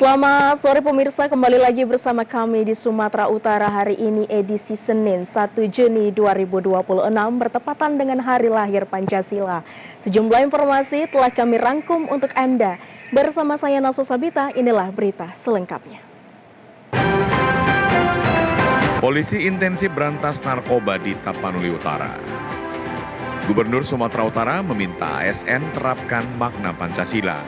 Selamat sore pemirsa, kembali lagi bersama kami di Sumatera Utara. Hari ini edisi Senin 1 Juni 2026 bertepatan dengan hari lahir Pancasila. Sejumlah informasi telah kami rangkum untuk Anda. Bersama saya Naso Sabita, inilah berita selengkapnya. Polisi intensif berantas narkoba di Tapanuli Utara. Gubernur Sumatera Utara meminta ASN terapkan makna Pancasila.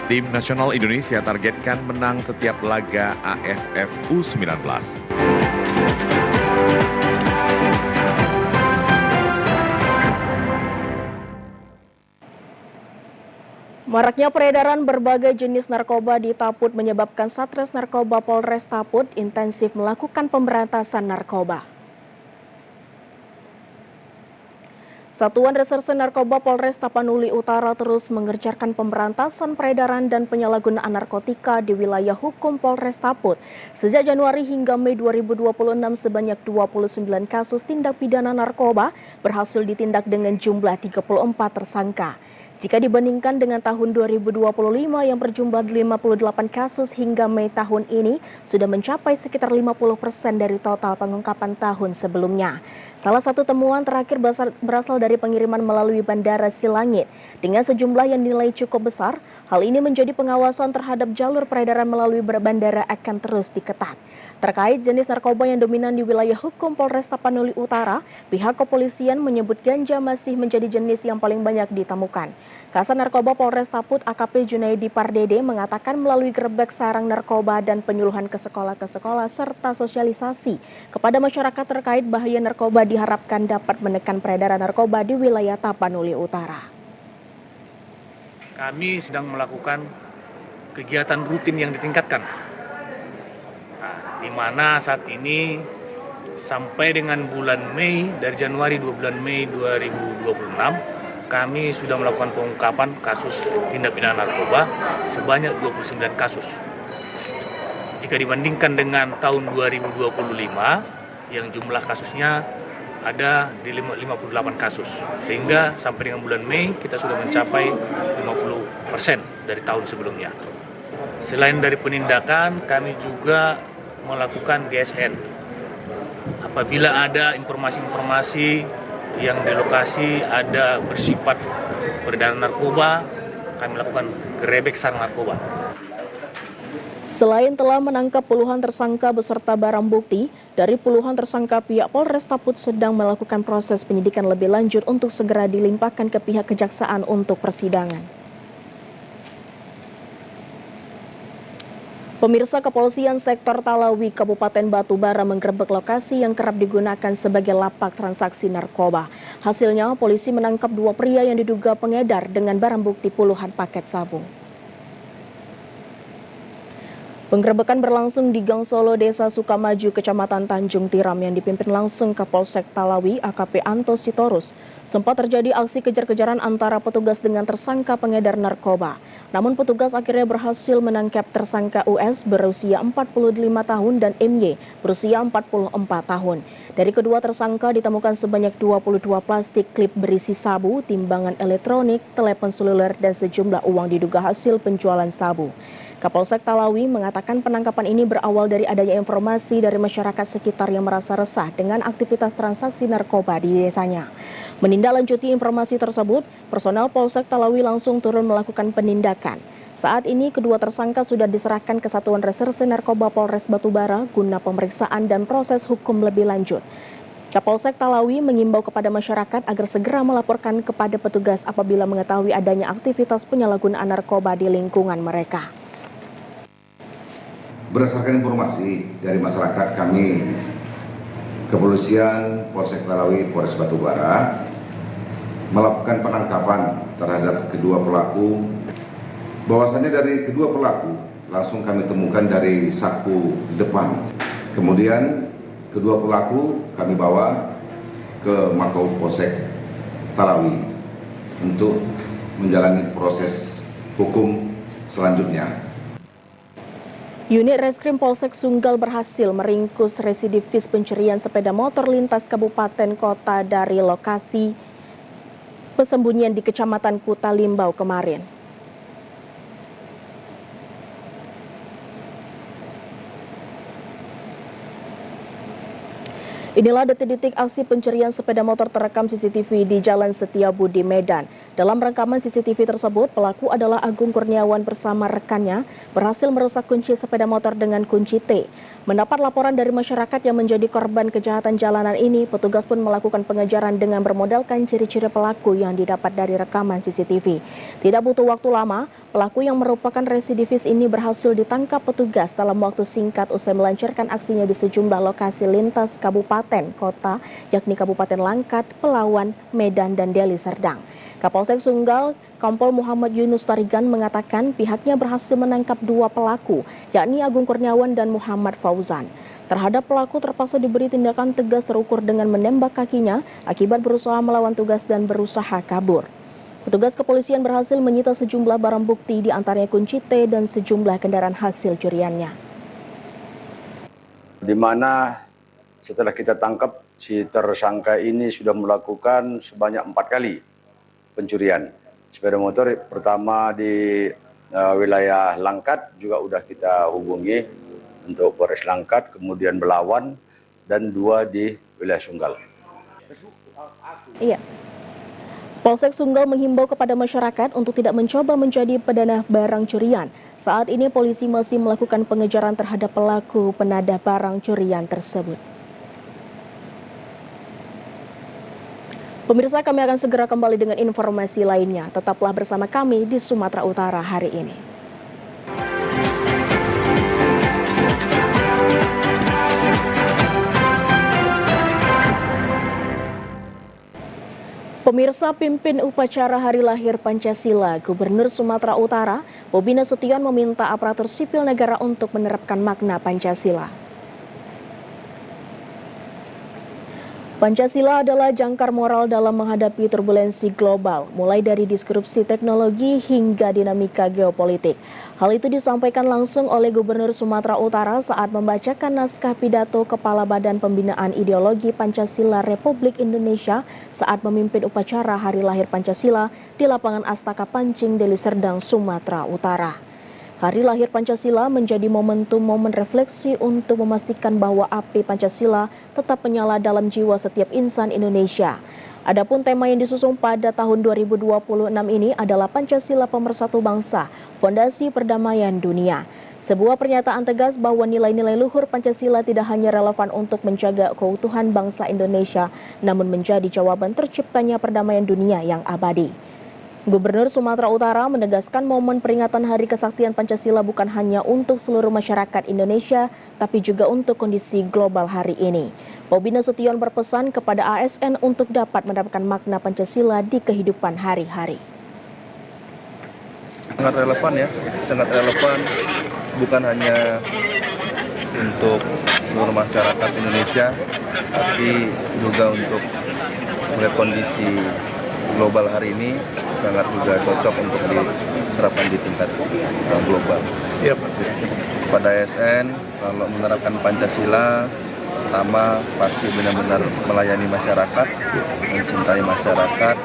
Tim nasional Indonesia targetkan menang setiap laga AFF U19. Maraknya peredaran berbagai jenis narkoba di Taput menyebabkan Satres Narkoba Polres Taput intensif melakukan pemberantasan narkoba. Satuan Reserse Narkoba Polres Tapanuli Utara terus mengerjakan pemberantasan peredaran dan penyalahgunaan narkotika di wilayah hukum Polres Taput. Sejak Januari hingga Mei 2026 sebanyak 29 kasus tindak pidana narkoba berhasil ditindak dengan jumlah 34 tersangka. Jika dibandingkan dengan tahun 2025 yang berjumlah 58 kasus hingga Mei tahun ini sudah mencapai sekitar 50% dari total pengungkapan tahun sebelumnya. Salah satu temuan terakhir berasal dari pengiriman melalui Bandara Silangit dengan sejumlah yang nilai cukup besar. Hal ini menjadi pengawasan terhadap jalur peredaran melalui bandara akan terus diketat. Terkait jenis narkoba yang dominan di wilayah hukum Polres Tapanuli Utara, pihak kepolisian menyebut ganja masih menjadi jenis yang paling banyak ditemukan. Kasat Narkoba Polres Taput AKP Junaidi Pardede mengatakan melalui gerbek sarang narkoba dan penyuluhan ke sekolah serta sosialisasi kepada masyarakat terkait bahaya narkoba diharapkan dapat menekan peredaran narkoba di wilayah Tapanuli Utara. Kami sedang melakukan kegiatan rutin yang ditingkatkan. Di mana saat ini sampai dengan bulan Mei, dari Januari 2 bulan Mei 2026, kami sudah melakukan pengungkapan kasus tindak pidana narkoba sebanyak 29 kasus. Jika dibandingkan dengan tahun 2025 yang jumlah kasusnya ada di 58 kasus. Sehingga sampai dengan bulan Mei kita sudah mencapai 50% dari tahun sebelumnya. Selain dari penindakan, kami juga melakukan GSN. Apabila ada informasi-informasi yang di lokasi ada bersifat peredaran narkoba, kami lakukan gerebek sarang narkoba. Selain telah menangkap puluhan tersangka beserta barang bukti, dari puluhan tersangka pihak Polres Taput sedang melakukan proses penyidikan lebih lanjut untuk segera dilimpahkan ke pihak kejaksaan untuk persidangan. Pemirsa, Kepolisian Sektor Talawi Kabupaten Batubara menggerebek lokasi yang kerap digunakan sebagai lapak transaksi narkoba. Hasilnya, polisi menangkap dua pria yang diduga pengedar dengan barang bukti puluhan paket sabu. Penggerebekan berlangsung di Gang Solo, Desa Sukamaju, Kecamatan Tanjung Tiram yang dipimpin langsung Kapolsek Talawi AKP Anto Sitorus. Sempat terjadi aksi kejar-kejaran antara petugas dengan tersangka pengedar narkoba. Namun petugas akhirnya berhasil menangkap tersangka US berusia 45 tahun dan MY berusia 44 tahun. Dari kedua tersangka ditemukan sebanyak 22 plastik klip berisi sabu, timbangan elektronik, telepon seluler dan sejumlah uang diduga hasil penjualan sabu. Kapolsek Talawi mengatakan penangkapan ini berawal dari adanya informasi dari masyarakat sekitar yang merasa resah dengan aktivitas transaksi narkoba di desanya. Menindaklanjuti informasi tersebut, personel Polsek Talawi langsung turun melakukan penindakan. Saat ini kedua tersangka sudah diserahkan ke Satuan Reserse Narkoba Polres Batubara guna pemeriksaan dan proses hukum lebih lanjut. Kapolsek Talawi mengimbau kepada masyarakat agar segera melaporkan kepada petugas apabila mengetahui adanya aktivitas penyalahgunaan narkoba di lingkungan mereka. Berdasarkan informasi dari masyarakat, kami Kepolisian Polsek Talawi Polres Batubara melakukan penangkapan terhadap kedua pelaku. Bahwasannya dari kedua pelaku langsung kami temukan dari saku depan. Kemudian kedua pelaku kami bawa ke Mako Polsek Talawi untuk menjalani proses hukum selanjutnya. Unit Reskrim Polsek Sunggal berhasil meringkus residivis pencurian sepeda motor lintas kabupaten kota dari lokasi persembunyian di Kecamatan Kuta Limbau kemarin. Inilah detik-detik aksi pencurian sepeda motor terekam CCTV di Jalan Setiabudi, Medan. Dalam rekaman CCTV tersebut, pelaku adalah Agung Kurniawan bersama rekannya berhasil merusak kunci sepeda motor dengan kunci T. Mendapat laporan dari masyarakat yang menjadi korban kejahatan jalanan ini, petugas pun melakukan pengejaran dengan bermodalkan ciri-ciri pelaku yang didapat dari rekaman CCTV. Tidak butuh waktu lama, pelaku yang merupakan residivis ini berhasil ditangkap petugas dalam waktu singkat usai melancarkan aksinya di sejumlah lokasi lintas kabupaten kota, yakni Kabupaten Langkat, Pelawan, Medan, dan Deli Serdang. Kapolsek Sunggal, Kompol Muhammad Yunus Tarigan mengatakan pihaknya berhasil menangkap dua pelaku, yakni Agung Kurniawan dan Muhammad Fauzan. Terhadap pelaku terpaksa diberi tindakan tegas terukur dengan menembak kakinya akibat berusaha melawan tugas dan berusaha kabur. Petugas kepolisian berhasil menyita sejumlah barang bukti, di antaranya kunci T dan sejumlah kendaraan hasil curiannya. Di mana setelah kita tangkap, si tersangka ini sudah melakukan sebanyak 4 kali pencurian sepeda motor. Pertama di wilayah Langkat juga sudah kita hubungi untuk Polres Langkat, kemudian Belawan, dan 2 di wilayah Sunggal. Iya. Polsek Sunggal menghimbau kepada masyarakat untuk tidak mencoba menjadi penadah barang curian. Saat ini polisi masih melakukan pengejaran terhadap pelaku penadah barang curian tersebut. Pemirsa, kami akan segera kembali dengan informasi lainnya. Tetaplah bersama kami di Sumatera Utara hari ini. Pemirsa, pimpin upacara Hari Lahir Pancasila, Gubernur Sumatera Utara, Bobi Nasution meminta aparatur sipil negara untuk menerapkan makna Pancasila. Pancasila adalah jangkar moral dalam menghadapi turbulensi global, mulai dari disrupsi teknologi hingga dinamika geopolitik. Hal itu disampaikan langsung oleh Gubernur Sumatera Utara saat membacakan naskah pidato Kepala Badan Pembinaan Ideologi Pancasila Republik Indonesia saat memimpin upacara Hari Lahir Pancasila di lapangan Astaka Pancing, Deli Serdang, Sumatera Utara. Hari Lahir Pancasila menjadi momentum momen refleksi untuk memastikan bahwa api Pancasila tetap menyala dalam jiwa setiap insan Indonesia. Adapun tema yang disusung pada tahun 2026 ini adalah Pancasila Pemersatu Bangsa, Fondasi Perdamaian Dunia. Sebuah pernyataan tegas bahwa nilai-nilai luhur Pancasila tidak hanya relevan untuk menjaga keutuhan bangsa Indonesia, namun menjadi jawaban terciptanya perdamaian dunia yang abadi. Gubernur Sumatera Utara menegaskan momen peringatan Hari Kesaktian Pancasila bukan hanya untuk seluruh masyarakat Indonesia, tapi juga untuk kondisi global hari ini. Bobi Nasution berpesan kepada ASN untuk dapat menerapkan makna Pancasila di kehidupan hari-hari. Sangat relevan ya, sangat relevan bukan hanya untuk seluruh masyarakat Indonesia, tapi juga untuk melihat kondisi global hari ini sangat juga cocok untuk diterapkan di tingkat global. Iya, Pak. Pada ASN, kalau menerapkan Pancasila, pertama pasti benar-benar melayani masyarakat, mencintai masyarakat,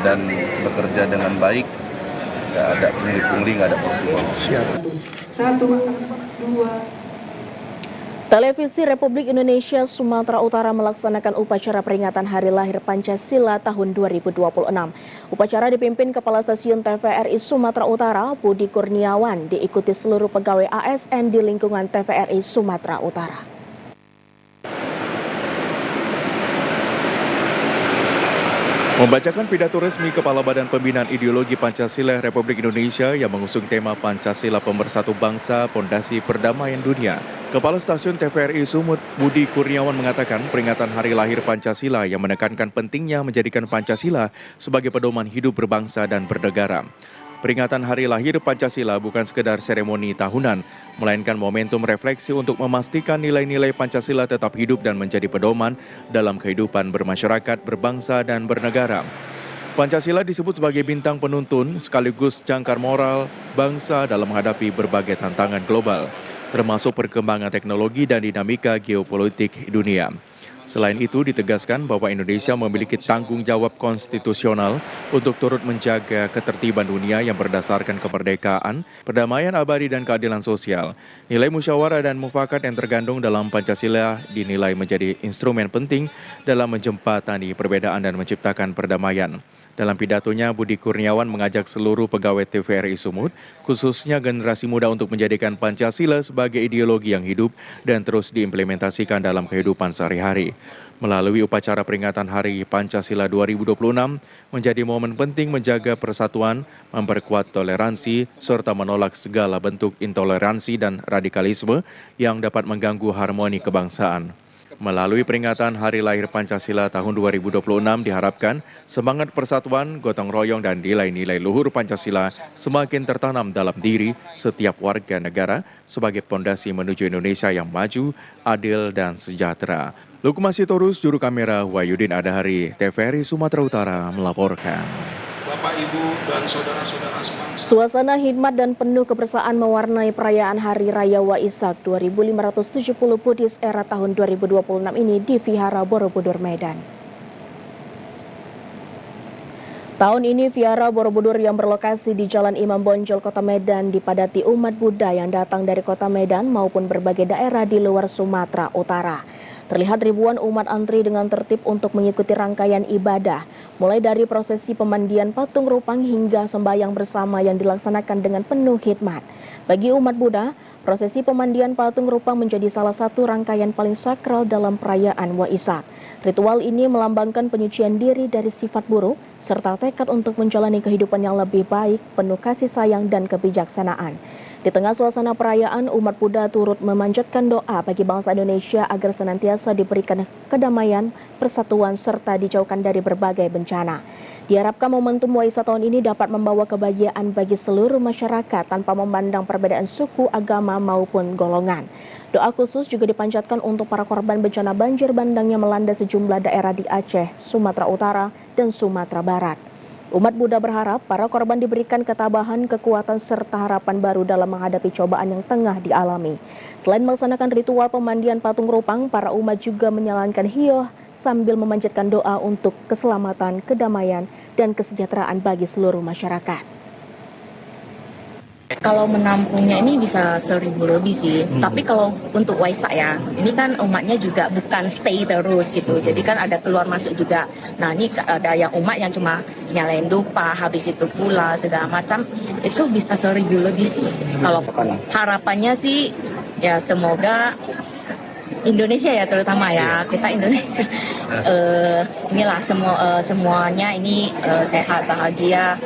dan bekerja dengan baik. Nggak ada pungli-pungli, nggak ada perjuangan. Siap. 1, 2. Televisi Republik Indonesia Sumatera Utara melaksanakan upacara peringatan Hari Lahir Pancasila tahun 2026. Upacara dipimpin Kepala Stasiun TVRI Sumatera Utara, Budi Kurniawan, diikuti seluruh pegawai ASN di lingkungan TVRI Sumatera Utara. Membacakan pidato resmi Kepala Badan Pembinaan Ideologi Pancasila Republik Indonesia yang mengusung tema Pancasila Pemersatu Bangsa, Fondasi Perdamaian Dunia, Kepala Stasiun TVRI Sumut Budi Kurniawan mengatakan peringatan Hari Lahir Pancasila yang menekankan pentingnya menjadikan Pancasila sebagai pedoman hidup berbangsa dan bernegara. Peringatan Hari Lahir Pancasila bukan sekedar seremoni tahunan, melainkan momentum refleksi untuk memastikan nilai-nilai Pancasila tetap hidup dan menjadi pedoman dalam kehidupan bermasyarakat, berbangsa, dan bernegara. Pancasila disebut sebagai bintang penuntun sekaligus jangkar moral bangsa dalam menghadapi berbagai tantangan global, termasuk perkembangan teknologi dan dinamika geopolitik dunia. Selain itu, ditegaskan bahwa Indonesia memiliki tanggung jawab konstitusional untuk turut menjaga ketertiban dunia yang berdasarkan kemerdekaan, perdamaian abadi, dan keadilan sosial. Nilai musyawarah dan mufakat yang tergandung dalam Pancasila dinilai menjadi instrumen penting dalam menjembatani perbedaan dan menciptakan perdamaian. Dalam pidatonya, Budi Kurniawan mengajak seluruh pegawai TVRI Sumut, khususnya generasi muda, untuk menjadikan Pancasila sebagai ideologi yang hidup dan terus diimplementasikan dalam kehidupan sehari-hari. Melalui upacara peringatan Hari Pancasila 2026, menjadi momen penting menjaga persatuan, memperkuat toleransi, serta menolak segala bentuk intoleransi dan radikalisme yang dapat mengganggu harmoni kebangsaan. Melalui peringatan Hari Lahir Pancasila tahun 2026 diharapkan semangat persatuan, gotong royong, dan nilai-nilai luhur Pancasila semakin tertanam dalam diri setiap warga negara sebagai pondasi menuju Indonesia yang maju, adil, dan sejahtera. Lukman Sitorus, juru kamera Wahyudin Adahari, TVRI Sumatera Utara melaporkan. Bapak, Ibu, dan saudara-saudara sebangsa. Suasana hikmat dan penuh kebersamaan mewarnai perayaan Hari Raya Waisak 2570 Buddhis era tahun 2026 ini di Vihara Borobudur, Medan. Tahun ini Vihara Borobudur yang berlokasi di Jalan Imam Bonjol, Kota Medan dipadati umat Buddha yang datang dari Kota Medan maupun berbagai daerah di luar Sumatera Utara. Terlihat ribuan umat antri dengan tertib untuk mengikuti rangkaian ibadah, mulai dari prosesi pemandian patung rupang hingga sembahyang bersama yang dilaksanakan dengan penuh hikmat. Bagi umat Buddha, prosesi pemandian patung rupang menjadi salah satu rangkaian paling sakral dalam perayaan Waisak. Ritual ini melambangkan penyucian diri dari sifat buruk, serta tekad untuk menjalani kehidupan yang lebih baik, penuh kasih sayang dan kebijaksanaan. Di tengah suasana perayaan, umat Buddha turut memanjatkan doa bagi bangsa Indonesia agar senantiasa diberikan kedamaian, persatuan, serta dijauhkan dari berbagai bencana. Diharapkan momentum Waisak tahun ini dapat membawa kebahagiaan bagi seluruh masyarakat tanpa memandang perbedaan suku, agama, maupun golongan. Doa khusus juga dipanjatkan untuk para korban bencana banjir bandang yang melanda sejumlah daerah di Aceh, Sumatera Utara, dan Sumatera Barat. Umat Buddha berharap para korban diberikan ketabahan, kekuatan, serta harapan baru dalam menghadapi cobaan yang tengah dialami. Selain melaksanakan ritual pemandian patung rupang, para umat juga menyalakan hiyah sambil memanjatkan doa untuk keselamatan, kedamaian, dan kesejahteraan bagi seluruh masyarakat. Kalau menampungnya ini bisa 1.000 lebih sih, tapi kalau untuk Waisak ya, ini kan umatnya juga bukan stay terus gitu, jadi kan ada keluar masuk juga. Nah ini ada yang umat yang cuma nyalain dupa, habis itu pula segala macam, itu bisa 1.000 lebih sih. Kalau harapannya sih ya semoga Indonesia ya terutama ya, kita Indonesia inilah semuanya ini sehat, bahagia.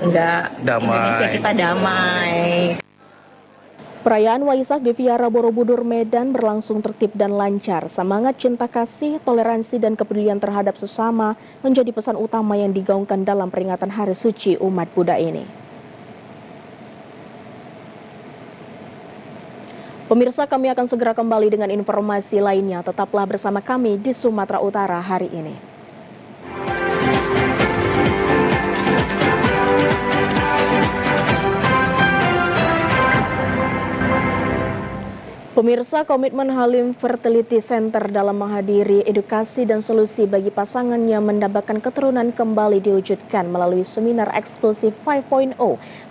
Indonesia kita damai. Perayaan Waisak di Vihara Borobudur, Medan berlangsung tertib dan lancar. Semangat cinta kasih, toleransi, dan kepedulian terhadap sesama menjadi pesan utama yang digaungkan dalam peringatan Hari Suci umat Buddha ini. Pemirsa, kami akan segera kembali dengan informasi lainnya. Tetaplah bersama kami di Sumatera Utara hari ini. Pemirsa, komitmen Halim Fertility Center dalam menghadiri edukasi dan solusi bagi pasangan yang mendapatkan keturunan kembali diwujudkan melalui seminar eksklusif 5.0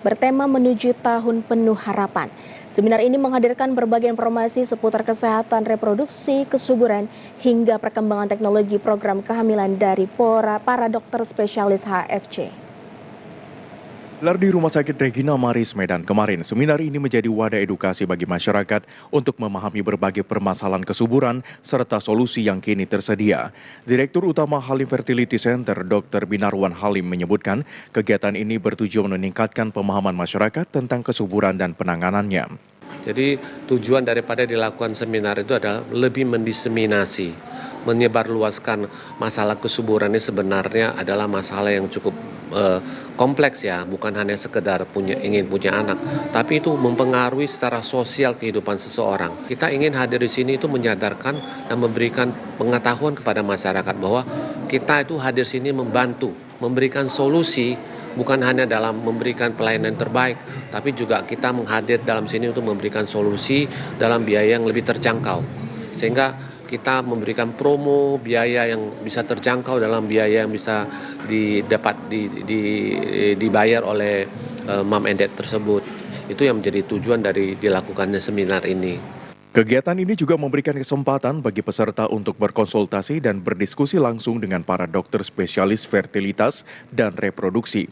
bertema menuju tahun penuh harapan. Seminar ini menghadirkan berbagai informasi seputar kesehatan reproduksi, kesuburan, hingga perkembangan teknologi program kehamilan dari para dokter spesialis HFC. Gelar di Rumah Sakit Regina Maris, Medan kemarin, seminar ini menjadi wadah edukasi bagi masyarakat untuk memahami berbagai permasalahan kesuburan serta solusi yang kini tersedia. Direktur Utama Halim Fertility Center, Dr. Binarwan Halim menyebutkan kegiatan ini bertujuan meningkatkan pemahaman masyarakat tentang kesuburan dan penanganannya. Jadi tujuan daripada dilakukan seminar itu adalah lebih mendiseminasi, menyebarluaskan masalah kesuburan ini sebenarnya adalah masalah yang cukup kompleks ya, bukan hanya sekedar ingin punya anak, tapi itu mempengaruhi secara sosial kehidupan seseorang. Kita ingin hadir di sini itu menyadarkan dan memberikan pengetahuan kepada masyarakat bahwa kita itu hadir sini membantu, memberikan solusi, bukan hanya dalam memberikan pelayanan terbaik, tapi juga kita menghadir dalam sini untuk memberikan solusi dalam biaya yang lebih terjangkau. Sehingga kita memberikan promo biaya yang bisa terjangkau dalam biaya yang bisa dibayar oleh mom and dad tersebut. Itu yang menjadi tujuan dari dilakukannya seminar ini. Kegiatan ini juga memberikan kesempatan bagi peserta untuk berkonsultasi dan berdiskusi langsung dengan para dokter spesialis fertilitas dan reproduksi.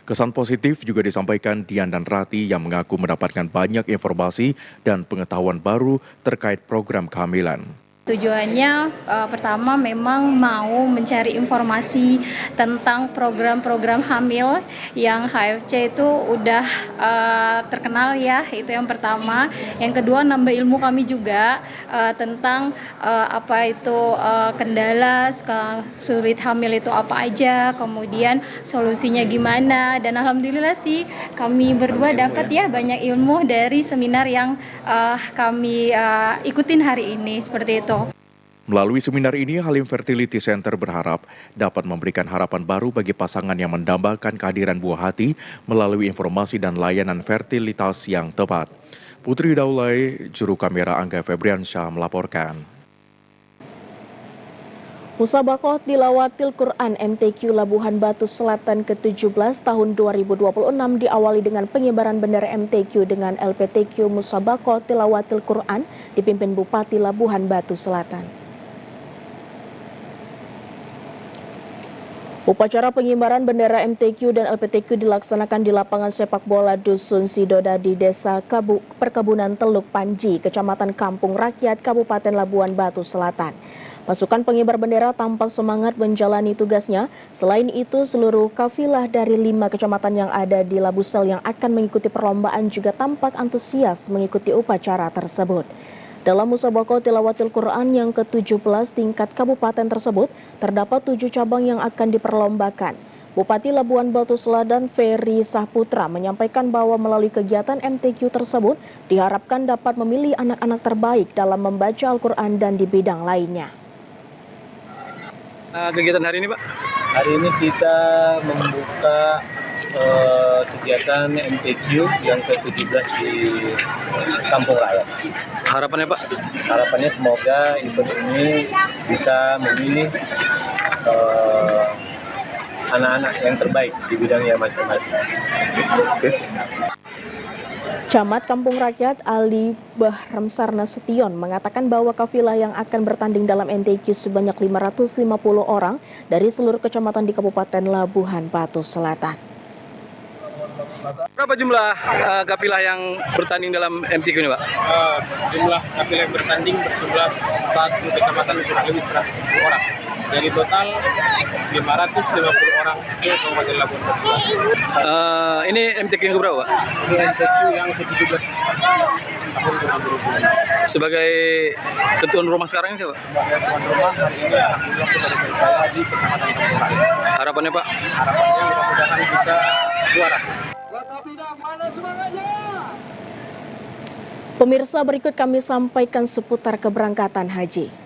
Kesan positif juga disampaikan Dian dan Rati yang mengaku mendapatkan banyak informasi dan pengetahuan baru terkait program kehamilan. Tujuannya pertama memang mau mencari informasi tentang program-program hamil yang HFC itu udah terkenal ya, itu yang pertama. Yang kedua nambah ilmu kami juga tentang apa itu kendala sulit hamil itu apa aja, kemudian solusinya gimana, dan alhamdulillah sih kami berdua dapat ya banyak ilmu dari seminar yang kami ikutin hari ini seperti itu. Melalui seminar ini, Halim Fertility Center berharap dapat memberikan harapan baru bagi pasangan yang mendambakan kehadiran buah hati melalui informasi dan layanan fertilitas yang tepat. Putri Daulay, juru kamera Angga Febriansyah melaporkan. Musabaqah Tilawatil Quran MTQ Labuhan Batu Selatan ke-17 tahun 2026 diawali dengan pengibaran bendera MTQ dengan LPTQ Musabaqah Tilawatil Quran dipimpin Bupati Labuhan Batu Selatan. Upacara pengibaran bendera MTQ dan LPTQ dilaksanakan di lapangan sepak bola Dusun Sidoda di Desa Perkebunan Teluk Panji, Kecamatan Kampung Rakyat, Kabupaten Labuhan Batu Selatan. Pasukan pengibar bendera tampak semangat menjalani tugasnya. Selain itu, seluruh kafilah dari 5 kecamatan yang ada di Labusel yang akan mengikuti perlombaan juga tampak antusias mengikuti upacara tersebut. Dalam Musabaqah Tilawatil Quran yang ke-17 tingkat kabupaten tersebut, terdapat 7 cabang yang akan diperlombakan. Bupati Labuhan Batu Selatan Ferry Sahputra menyampaikan bahwa melalui kegiatan MTQ tersebut diharapkan dapat memilih anak-anak terbaik dalam membaca Al-Quran dan di bidang lainnya. Kegiatan hari ini, Pak? Hari ini kita membuka kegiatan MTQ yang ke-17 di Kampung Rakyat. Harapannya, Pak? Harapannya semoga event ini bisa memilih anak-anak yang terbaik di bidangnya masing-masing. Camat Kampung Rakyat Ali Bahramsar Nasution mengatakan bahwa kafilah yang akan bertanding dalam MTQ sebanyak 550 orang dari seluruh kecamatan di Kabupaten Labuhan Batu Selatan. Berapa jumlah kafilah yang bertanding dalam MTQ ini, Pak? Jumlah kafilah yang bertanding berjumlah 1 kecamatan lebih 100 orang. Dari total 550 orang di Kabupaten Labuhan Batu. Ini MTQ yang keberapa, Pak? Ini MTQ yang ke-17 tahun 2020. Sebagai ketuan rumah sekarang siapa? Sebagai tuan rumah hari ini alhamdulillah sudah berjaya di Kecamatan Kampung Rakyat. Harapannya, Pak? Harapannya mudah-mudahan bisa juara. Pemirsa, berikut kami sampaikan seputar keberangkatan haji.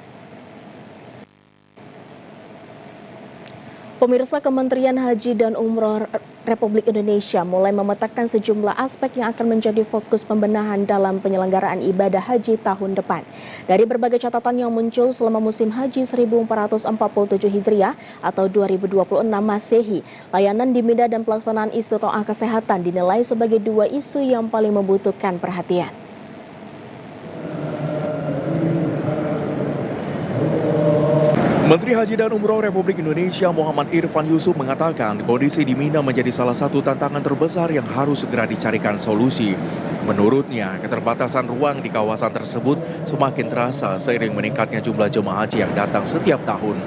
Pemirsa, Kementerian Haji dan Umroh Republik Indonesia mulai memetakan sejumlah aspek yang akan menjadi fokus pembenahan dalam penyelenggaraan ibadah haji tahun depan. Dari berbagai catatan yang muncul selama musim haji 1447 Hijriah atau 2026 Masehi, layanan di Mina dan pelaksanaan istitoah kesehatan dinilai sebagai 2 isu yang paling membutuhkan perhatian. Menteri Haji dan Umroh Republik Indonesia Muhammad Irfan Yusuf mengatakan kondisi di Mina menjadi salah satu tantangan terbesar yang harus segera dicarikan solusi. Menurutnya, keterbatasan ruang di kawasan tersebut semakin terasa seiring meningkatnya jumlah jemaah haji yang datang setiap tahun.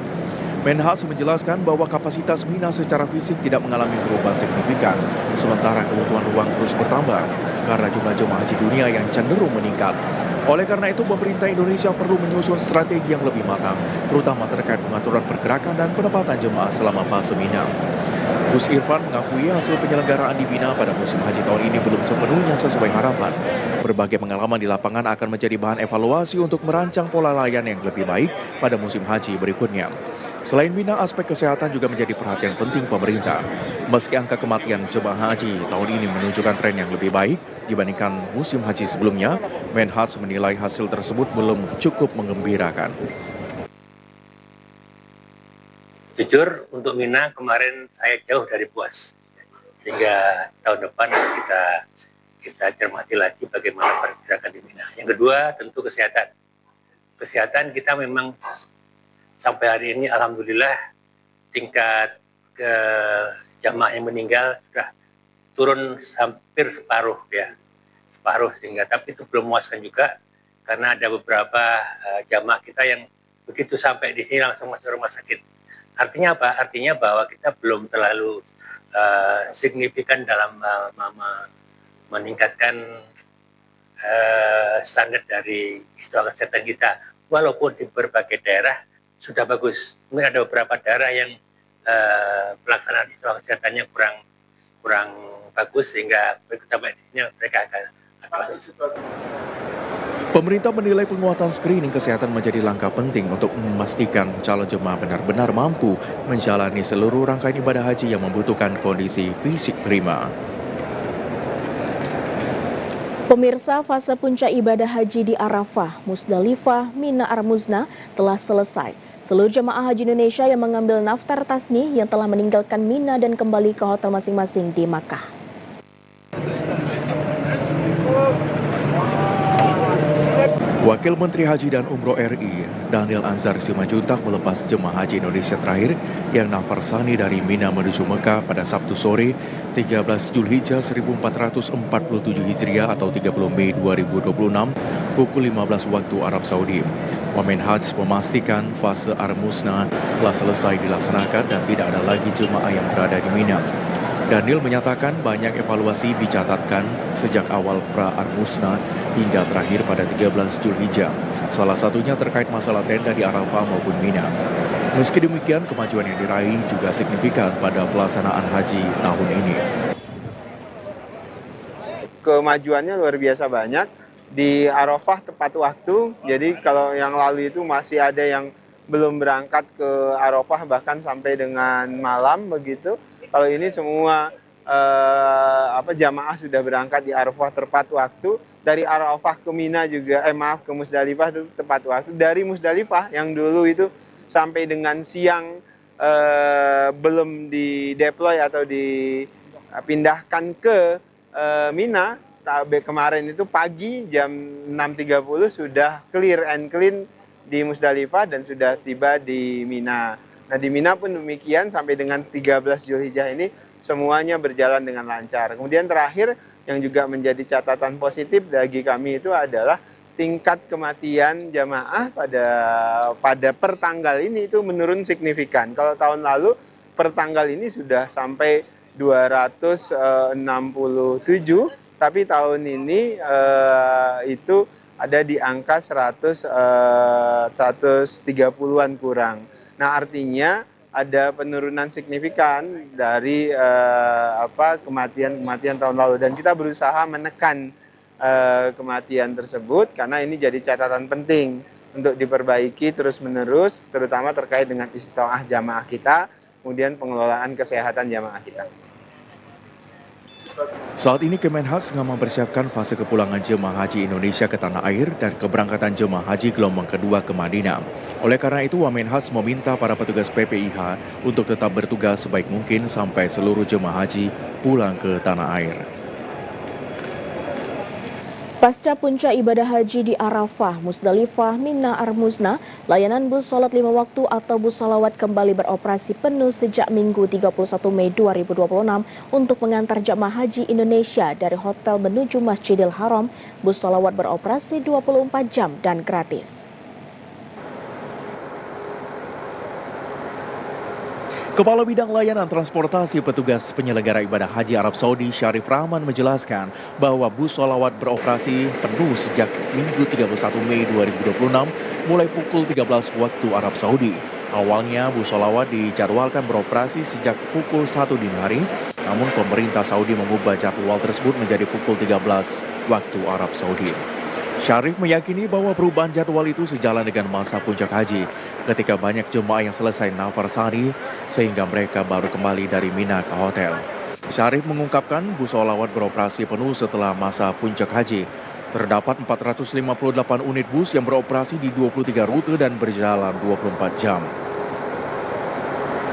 Menhas menjelaskan bahwa kapasitas Mina secara fisik tidak mengalami perubahan signifikan, sementara kebutuhan ruang terus bertambah karena jumlah jemaah haji dunia yang cenderung meningkat. Oleh karena itu, pemerintah Indonesia perlu menyusun strategi yang lebih matang, terutama terkait pengaturan pergerakan dan penempatan jemaah selama fase Mina. Gus Irfan mengakui hasil penyelenggaraan di Mina pada musim haji tahun ini belum sepenuhnya sesuai harapan. Berbagai pengalaman di lapangan akan menjadi bahan evaluasi untuk merancang pola layan yang lebih baik pada musim haji berikutnya. Selain Mina, aspek kesehatan juga menjadi perhatian penting pemerintah. Meski angka kematian jemaah haji tahun ini menunjukkan tren yang lebih baik dibandingkan musim haji sebelumnya, Menhaj menilai hasil tersebut belum cukup menggembirakan. Jujur, untuk Mina kemarin saya jauh dari puas. Sehingga tahun depan harus kita cermati lagi bagaimana pergerakan di Mina. Yang kedua, tentu kesehatan. Kesehatan kita memang sampai hari ini alhamdulillah tingkat jamaah yang meninggal sudah turun hampir separuh sehingga, tapi itu belum memuaskan juga karena ada beberapa jamaah kita yang begitu sampai di sini langsung masuk rumah sakit. Artinya apa? Artinya bahwa kita belum terlalu signifikan dalam meningkatkan standar dari istilah kesehatan kita, walaupun di berbagai daerah sudah bagus. Mungkin ada beberapa daerah yang pelaksanaan istilah kesehatannya kurang bagus sehingga sampai di sini mereka akan Pemerintah menilai penguatan screening kesehatan menjadi langkah penting untuk memastikan calon jemaah benar-benar mampu menjalani seluruh rangkaian ibadah haji yang membutuhkan kondisi fisik prima. Pemirsa, fase puncak ibadah haji di Arafah, Musdalifah, Mina Armuzna telah selesai. Seluruh jemaah haji Indonesia yang mengambil naftar tasni yang telah meninggalkan Mina dan kembali ke hotel masing-masing di Makkah. Wakil Menteri Haji dan Umroh RI, Daniel Anzar Simanjuntak melepas jemaah haji Indonesia terakhir yang nafar sani dari Mina menuju Mekah pada Sabtu sore 13 Zulhijjah 1447 Hijriah atau 30 Mei 2026 pukul 15 waktu Arab Saudi. Menhaj memastikan fase Armuzna telah selesai dilaksanakan dan tidak ada lagi jemaah yang berada di Mina. Daniel menyatakan banyak evaluasi dicatatkan sejak awal pra-Armuzna hingga terakhir pada 13 Zulhijjah. Salah satunya terkait masalah tenda di Arafah maupun Mina. Meski demikian, kemajuan yang diraih juga signifikan pada pelaksanaan haji tahun ini. Kemajuannya luar biasa banyak. Di Arafah tepat waktu, jadi kalau yang lalu itu masih ada yang belum berangkat ke Arafah bahkan sampai dengan malam begitu. Kalau ini semua jamaah sudah berangkat di Arafah tepat waktu. Dari Arafah ke Mina juga, ke Musdalifah itu tepat waktu. Dari Musdalifah yang dulu itu sampai dengan siang belum di-deploy atau dipindahkan ke Mina. Kemarin itu pagi jam 6.30 sudah clear and clean di Musdalifah dan sudah tiba di Mina. Nah di Mina pun demikian sampai dengan 13 Zulhijjah ini semuanya berjalan dengan lancar. Kemudian terakhir yang juga menjadi catatan positif bagi kami itu adalah tingkat kematian jamaah pada pertanggal ini itu menurun signifikan. Kalau tahun lalu pertanggal ini sudah sampai 267, tapi tahun ini itu ada di angka 130-an kurang. Nah artinya ada penurunan signifikan dari kematian tahun lalu dan kita berusaha menekan kematian tersebut karena ini jadi catatan penting untuk diperbaiki terus-menerus, terutama terkait dengan istiqomah jamaah kita, kemudian pengelolaan kesehatan jamaah kita. Saat ini Kemenhaj tengah mempersiapkan fase kepulangan jemaah haji Indonesia ke tanah air dan keberangkatan jemaah haji gelombang kedua ke Madinah. Oleh karena itu, Wamenhaj meminta para petugas PPIH untuk tetap bertugas sebaik mungkin sampai seluruh jemaah haji pulang ke tanah air. Pasca puncak ibadah haji di Arafah, Musdalifah, Mina Armuzna, layanan bus sholat 5 waktu atau bus salawat kembali beroperasi penuh sejak Minggu 31 Mei 2026 untuk mengantar jamaah haji Indonesia dari hotel menuju Masjidil Haram. Bus salawat beroperasi 24 jam dan gratis. Kepala Bidang Layanan Transportasi Petugas Penyelenggara Ibadah Haji Arab Saudi Syarif Rahman menjelaskan bahwa bus sholawat beroperasi penuh sejak Minggu 31 Mei 2026 mulai pukul 13 waktu Arab Saudi. Awalnya bus sholawat dijadwalkan beroperasi sejak pukul 1 dini hari, namun pemerintah Saudi mengubah jadwal tersebut menjadi pukul 13 waktu Arab Saudi. Syarif meyakini bahwa perubahan jadwal itu sejalan dengan masa puncak haji ketika banyak jemaah yang selesai nafar sari sehingga mereka baru kembali dari Mina ke hotel. Syarif mengungkapkan bus sholawat beroperasi penuh setelah masa puncak haji. Terdapat 458 unit bus yang beroperasi di 23 rute dan berjalan 24 jam.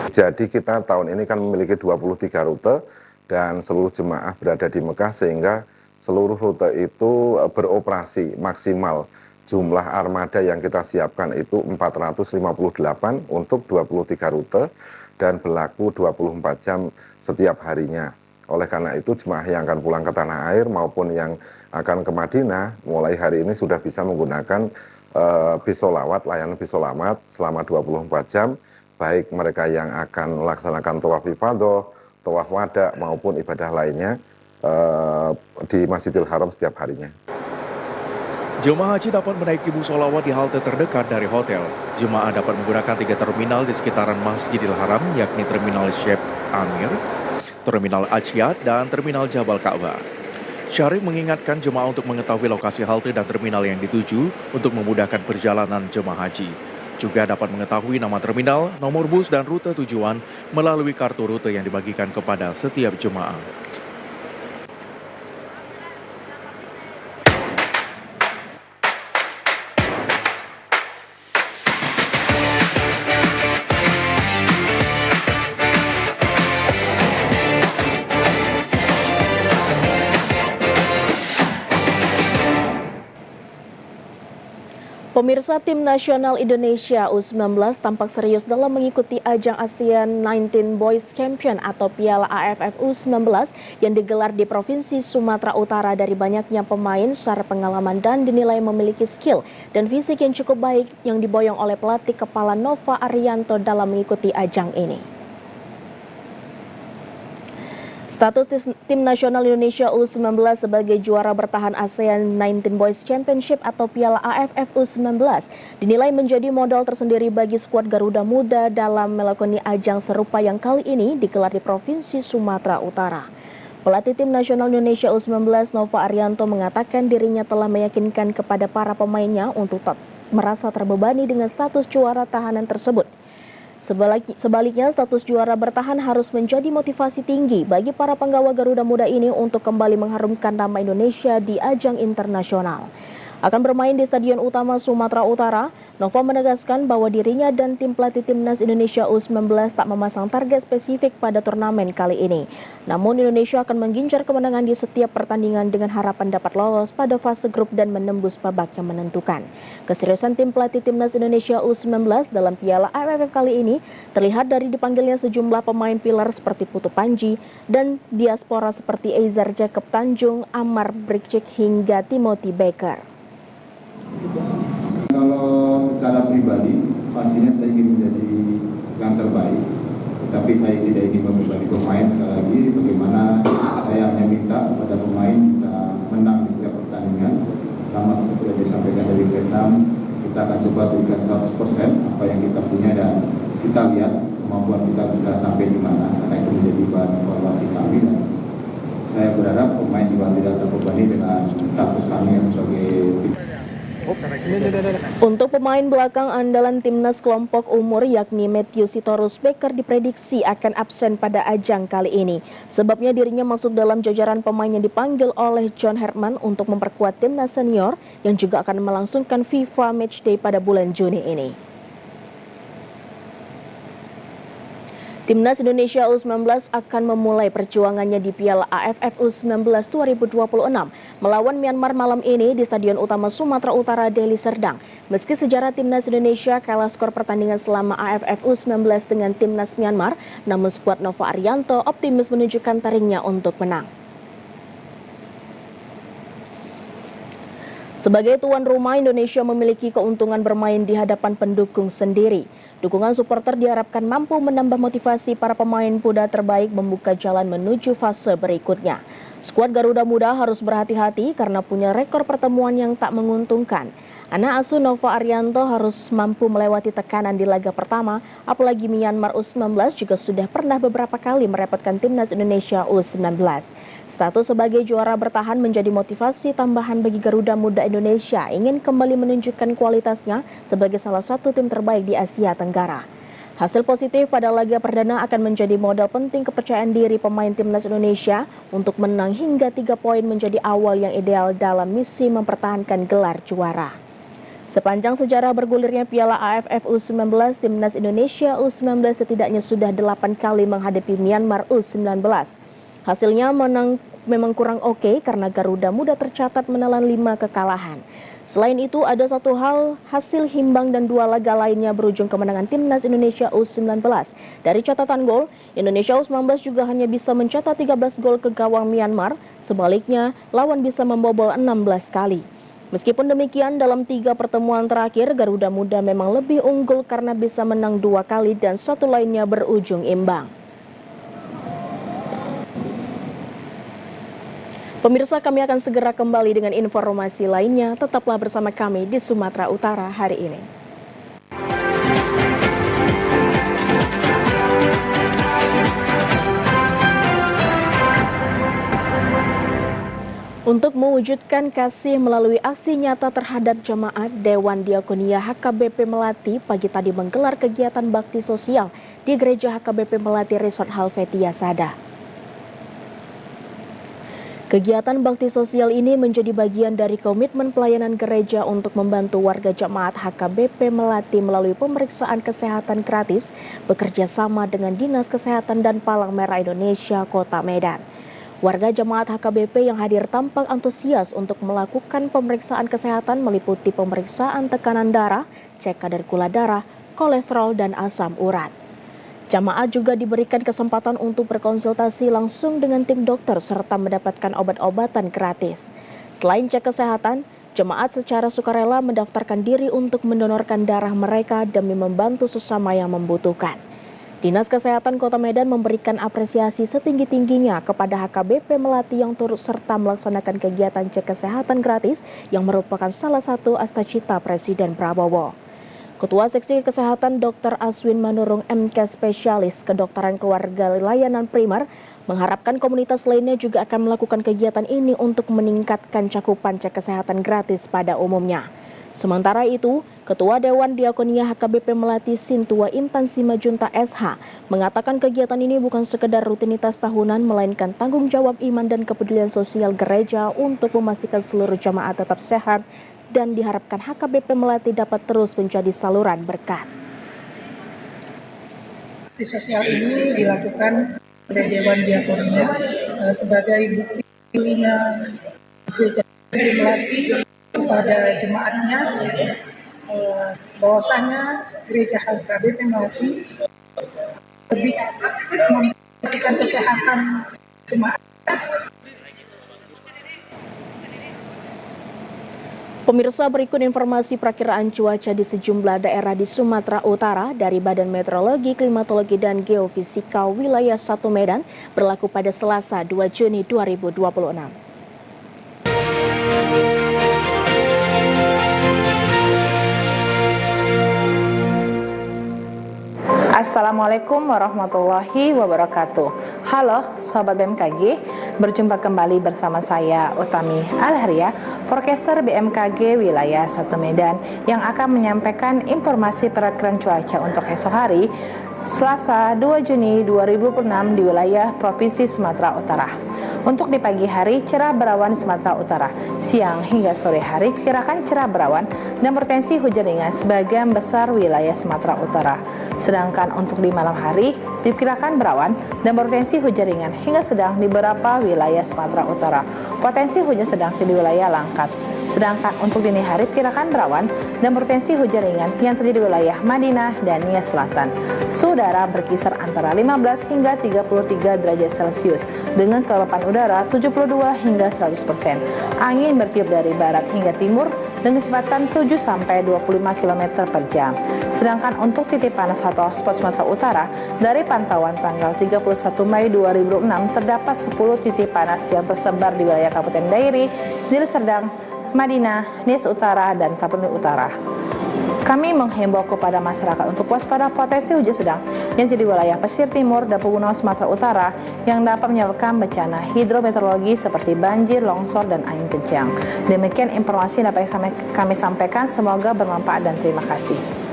Jadi kita tahun ini kan memiliki 23 rute dan seluruh jemaah berada di Mekah sehingga seluruh rute itu beroperasi maksimal. Jumlah armada yang kita siapkan itu 458 untuk 23 rute dan berlaku 24 jam setiap harinya. Oleh karena itu jemaah yang akan pulang ke tanah air maupun yang akan ke Madinah mulai hari ini sudah bisa menggunakan bis sholawat, layanan bis sholawat selama 24 jam, baik mereka yang akan melaksanakan tawaf ifadah, tawaf wada maupun ibadah lainnya di Masjidil Haram setiap harinya. Jemaah haji dapat menaiki bus sholawat di halte terdekat dari hotel. Jemaah dapat menggunakan 3 terminal di sekitaran Masjidil Haram, yakni Terminal Sheikh Amir, Terminal Ajiat, dan Terminal Jabal Ka'bah. Syarif mengingatkan jemaah untuk mengetahui lokasi halte dan terminal yang dituju untuk memudahkan perjalanan jemaah haji. Juga dapat mengetahui nama terminal, nomor bus, dan rute tujuan melalui kartu rute yang dibagikan kepada setiap jemaah. Pemirsa, tim nasional Indonesia U19 tampak serius dalam mengikuti ajang ASEAN 19 Boys Champion atau Piala AFF U19 yang digelar di Provinsi Sumatera Utara. Dari banyaknya pemain, secara pengalaman dan dinilai memiliki skill dan fisik yang cukup baik yang diboyong oleh pelatih kepala Nova Arianto dalam mengikuti ajang ini. Status tim nasional Indonesia U19 sebagai juara bertahan ASEAN 19 Boys Championship atau Piala AFF U19 dinilai menjadi modal tersendiri bagi skuad Garuda Muda dalam melakoni ajang serupa yang kali ini digelar di Provinsi Sumatera Utara. Pelatih tim nasional Indonesia U19 Nova Arianto mengatakan dirinya telah meyakinkan kepada para pemainnya untuk tak merasa terbebani dengan status juara tahanan tersebut. Sebaliknya, status juara bertahan harus menjadi motivasi tinggi bagi para penggawa Garuda Muda ini untuk kembali mengharumkan nama Indonesia di ajang internasional. Akan bermain di Stadion Utama Sumatera Utara, Nova menegaskan bahwa dirinya dan tim pelatih timnas Indonesia U19 tak memasang target spesifik pada turnamen kali ini. Namun Indonesia akan menggincar kemenangan di setiap pertandingan dengan harapan dapat lolos pada fase grup dan menembus babak yang menentukan. Keseriusan tim pelatih timnas Indonesia U19 dalam Piala AFF kali ini terlihat dari dipanggilnya sejumlah pemain pilar seperti Putu Panji dan diaspora seperti Eizer Jacob Tanjung, Amar Brikcik hingga Timothy Baker. Kalau secara pribadi, pastinya saya ingin menjadi yang terbaik. Tetapi saya tidak ingin membebani pemain. Sekali lagi, bagaimana saya hanya minta kepada pemain bisa menang di setiap pertandingan. Sama seperti yang disampaikan dari Vietnam, kita akan coba berikan 100% apa yang kita punya dan kita lihat kemampuan kita bisa sampai di mana. Karena itu menjadi bahan evaluasi kami dan saya berharap pemain juga tidak terbebani dengan status kami yang sebagai tim. Untuk pemain belakang andalan timnas kelompok umur yakni Matthew Sitorus Baker diprediksi akan absen pada ajang kali ini. Sebabnya dirinya masuk dalam jajaran pemain yang dipanggil oleh John Herman untuk memperkuat timnas senior yang juga akan melangsungkan FIFA Matchday pada bulan Juni ini. Timnas Indonesia U19 akan memulai perjuangannya di Piala AFF U19 2026 melawan Myanmar malam ini di Stadion Utama Sumatera Utara, Deli Serdang. Meski sejarah Timnas Indonesia kalah skor pertandingan selama AFF U19 dengan Timnas Myanmar, namun skuad Nova Arianto optimis menunjukkan taringnya untuk menang. Sebagai tuan rumah, Indonesia memiliki keuntungan bermain di hadapan pendukung sendiri. Dukungan supporter diharapkan mampu menambah motivasi para pemain muda terbaik membuka jalan menuju fase berikutnya. Skuad Garuda Muda harus berhati-hati karena punya rekor pertemuan yang tak menguntungkan. Anak asuh Nova Arianto harus mampu melewati tekanan di laga pertama, apalagi Myanmar U19 juga sudah pernah beberapa kali merepotkan timnas Indonesia U19. Status sebagai juara bertahan menjadi motivasi tambahan bagi Garuda Muda Indonesia ingin kembali menunjukkan kualitasnya sebagai salah satu tim terbaik di Asia Tenggara. Hasil positif pada laga perdana akan menjadi modal penting kepercayaan diri pemain timnas Indonesia untuk menang hingga 3 poin menjadi awal yang ideal dalam misi mempertahankan gelar juara. Sepanjang sejarah bergulirnya Piala AFF U19, timnas Indonesia U19 setidaknya sudah 8 kali menghadapi Myanmar U19. Hasilnya memang kurang oke karena Garuda Muda tercatat menelan 5 kekalahan. Selain itu, ada satu hal, hasil imbang dan 2 laga lainnya berujung kemenangan timnas Indonesia U19. Dari catatan gol, Indonesia U19 juga hanya bisa mencetak 13 gol ke gawang Myanmar, sebaliknya lawan bisa membobol 16 kali. Meskipun demikian, dalam 3 pertemuan terakhir, Garuda Muda memang lebih unggul karena bisa menang 2 kali dan 1 lainnya berujung imbang. Pemirsa, kami akan segera kembali dengan informasi lainnya. Tetaplah bersama kami di Sumatera Utara hari ini. Untuk mewujudkan kasih melalui aksi nyata terhadap jemaat, Dewan Diakonia HKBP Melati pagi tadi menggelar kegiatan bakti sosial di Gereja HKBP Melati Resort Helvetia Sada. Kegiatan bakti sosial ini menjadi bagian dari komitmen pelayanan gereja untuk membantu warga jemaat HKBP Melati melalui pemeriksaan kesehatan gratis bekerja sama dengan Dinas Kesehatan dan Palang Merah Indonesia Kota Medan. Warga jemaat HKBP yang hadir tampak antusias untuk melakukan pemeriksaan kesehatan meliputi pemeriksaan tekanan darah, cek kadar gula darah, kolesterol, dan asam urat. Jemaat juga diberikan kesempatan untuk berkonsultasi langsung dengan tim dokter serta mendapatkan obat-obatan gratis. Selain cek kesehatan, jemaat secara sukarela mendaftarkan diri untuk mendonorkan darah mereka demi membantu sesama yang membutuhkan. Dinas Kesehatan Kota Medan memberikan apresiasi setinggi-tingginya kepada HKBP Melati yang turut serta melaksanakan kegiatan cek kesehatan gratis yang merupakan salah satu cita-cita Presiden Prabowo. Ketua Seksi Kesehatan Dr. Aswin Manurung MK Spesialis Kedokteran Keluarga Layanan Primer mengharapkan komunitas lainnya juga akan melakukan kegiatan ini untuk meningkatkan cakupan cek kesehatan gratis pada umumnya. Sementara itu, Ketua Dewan Diakonia HKBP Melati Sintua Intan Simajunta SH mengatakan kegiatan ini bukan sekedar rutinitas tahunan melainkan tanggung jawab iman dan kepedulian sosial gereja untuk memastikan seluruh jemaat tetap sehat dan diharapkan HKBP Melati dapat terus menjadi saluran berkat. Bakti sosial ini dilakukan oleh Dewan Diakonia sebagai bukti pedulinya gereja Melati kepada jemaatnya, bahwasanya gereja HKBP Melati lebih memperhatikan kesehatan jemaat. Pemirsa, berikut informasi perakiraan cuaca di sejumlah daerah di Sumatera Utara dari Badan Meteorologi, Klimatologi, dan Geofisika Wilayah 1 Medan berlaku pada Selasa 2 Juni 2026. Assalamualaikum warahmatullahi wabarakatuh. Halo Sobat BMKG, berjumpa kembali bersama saya Utami Alharia, Forecaster BMKG Wilayah 1 Medan yang akan menyampaikan informasi perakiraan cuaca untuk esok hari Selasa 2 Juni 2026 di wilayah Provinsi Sumatera Utara. Untuk di pagi hari, cerah berawan di Sumatera Utara. Siang hingga sore hari, diperkirakan cerah berawan dan berpotensi hujan ringan sebagian besar wilayah Sumatera Utara. Sedangkan untuk di malam hari, diperkirakan berawan dan berpotensi hujan ringan hingga sedang di beberapa wilayah Sumatera Utara. Potensi hujan sedang di wilayah Langkat. Sedangkan untuk dini hari diperkirakan berawan dan berpotensi hujan ringan yang terjadi di wilayah Madinah dan Nia Selatan. Suhu udara berkisar antara 15 hingga 33 derajat Celcius dengan kelembapan udara 72 hingga 100%. Angin bertiup dari barat hingga timur dengan kecepatan 7 sampai 25 km per jam. Sedangkan untuk titik panas atau hotspot Sumatera Utara, dari pantauan tanggal 31 Mei 2006 terdapat 10 titik panas yang tersebar di wilayah Kabupaten Dairi, Deli Serdang, Madinah, Nias Utara, dan Tapanuli Utara. Kami menghimbau kepada masyarakat untuk waspada potensi hujan sedang yang di wilayah pesisir timur dan pegunungan Sumatera Utara yang dapat menyebabkan bencana hidrometeorologi seperti banjir, longsor, dan angin kencang. Demikian informasi yang dapat kami sampaikan. Semoga bermanfaat dan terima kasih.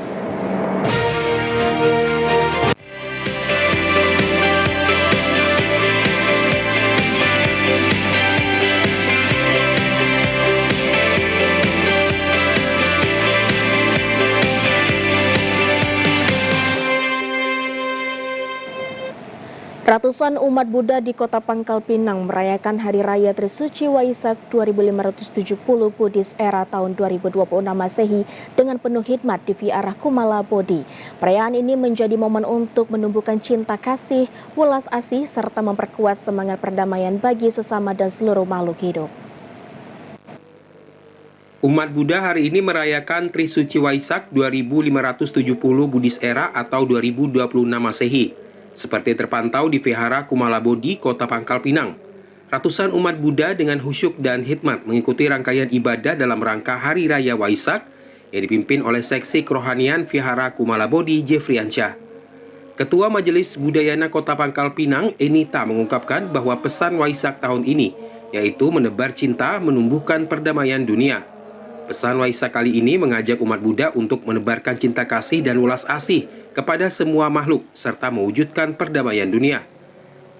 Ratusan umat Buddha di Kota Pangkal Pinang merayakan Hari Raya Trisuci Waisak 2570 Buddhis Era tahun 2026 Masehi dengan penuh hikmat di Vihara Kumala Bodhi. Perayaan ini menjadi momen untuk menumbuhkan cinta kasih, welas asih, serta memperkuat semangat perdamaian bagi sesama dan seluruh makhluk hidup. Umat Buddha hari ini merayakan Trisuci Waisak 2570 Buddhis Era atau 2026 Masehi. Seperti terpantau di Vihara Kumala Bodhi, Kota Pangkal Pinang. Ratusan umat Buddha dengan khusyuk dan hikmat mengikuti rangkaian ibadah dalam rangka Hari Raya Waisak yang dipimpin oleh Seksi Kerohanian Vihara Kumala Bodhi, Jeffrey Ansyah. Ketua Majelis Budayana Kota Pangkal Pinang, Enita, mengungkapkan bahwa pesan Waisak tahun ini yaitu menebar cinta, menumbuhkan perdamaian dunia. Pesan Waisak kali ini mengajak umat Buddha untuk menebarkan cinta kasih dan welas asih kepada semua makhluk serta mewujudkan perdamaian dunia.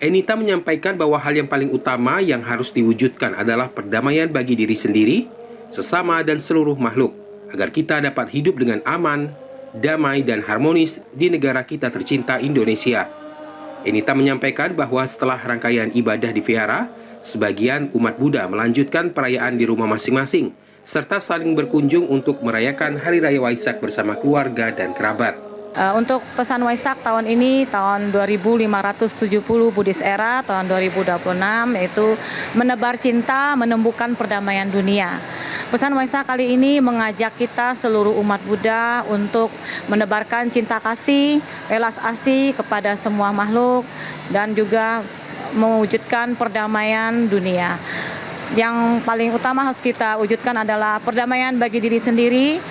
Enita menyampaikan bahwa hal yang paling utama yang harus diwujudkan adalah perdamaian bagi diri sendiri, sesama dan seluruh makhluk agar kita dapat hidup dengan aman, damai dan harmonis di negara kita tercinta Indonesia. Enita menyampaikan bahwa setelah rangkaian ibadah di vihara, sebagian umat Buddha melanjutkan perayaan di rumah masing-masing serta saling berkunjung untuk merayakan Hari Raya Waisak bersama keluarga dan kerabat. Untuk pesan Waisak tahun ini, tahun 2570 Buddhis Era, tahun 2026, yaitu menebar cinta, menumbuhkan perdamaian dunia. Pesan Waisak kali ini mengajak kita seluruh umat Buddha untuk menebarkan cinta kasih, welas asih kepada semua makhluk, dan juga mewujudkan perdamaian dunia. Yang paling utama harus kita wujudkan adalah perdamaian bagi diri sendiri,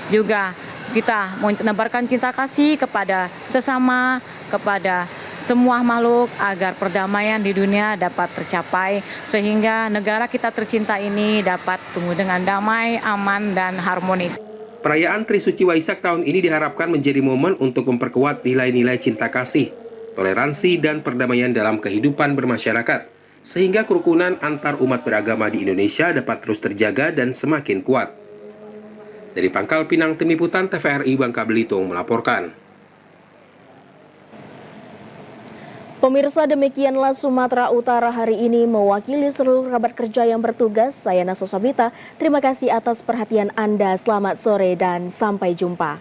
juga kita menebarkan cinta kasih kepada sesama, kepada semua makhluk agar perdamaian di dunia dapat tercapai sehingga negara kita tercinta ini dapat tumbuh dengan damai, aman, dan harmonis. Perayaan Trisuci Waisak tahun ini diharapkan menjadi momen untuk memperkuat nilai-nilai cinta kasih, toleransi, dan perdamaian dalam kehidupan bermasyarakat, sehingga kerukunan antar umat beragama di Indonesia dapat terus terjaga dan semakin kuat. Dari Pangkal Pinang, Tim Liputan TVRI Bangka Belitung melaporkan. Pemirsa, demikianlah Sumatera Utara hari ini. Mewakili seluruh kerabat kerja yang bertugas, saya Naso Sabita. Terima kasih atas perhatian Anda. Selamat sore dan sampai jumpa.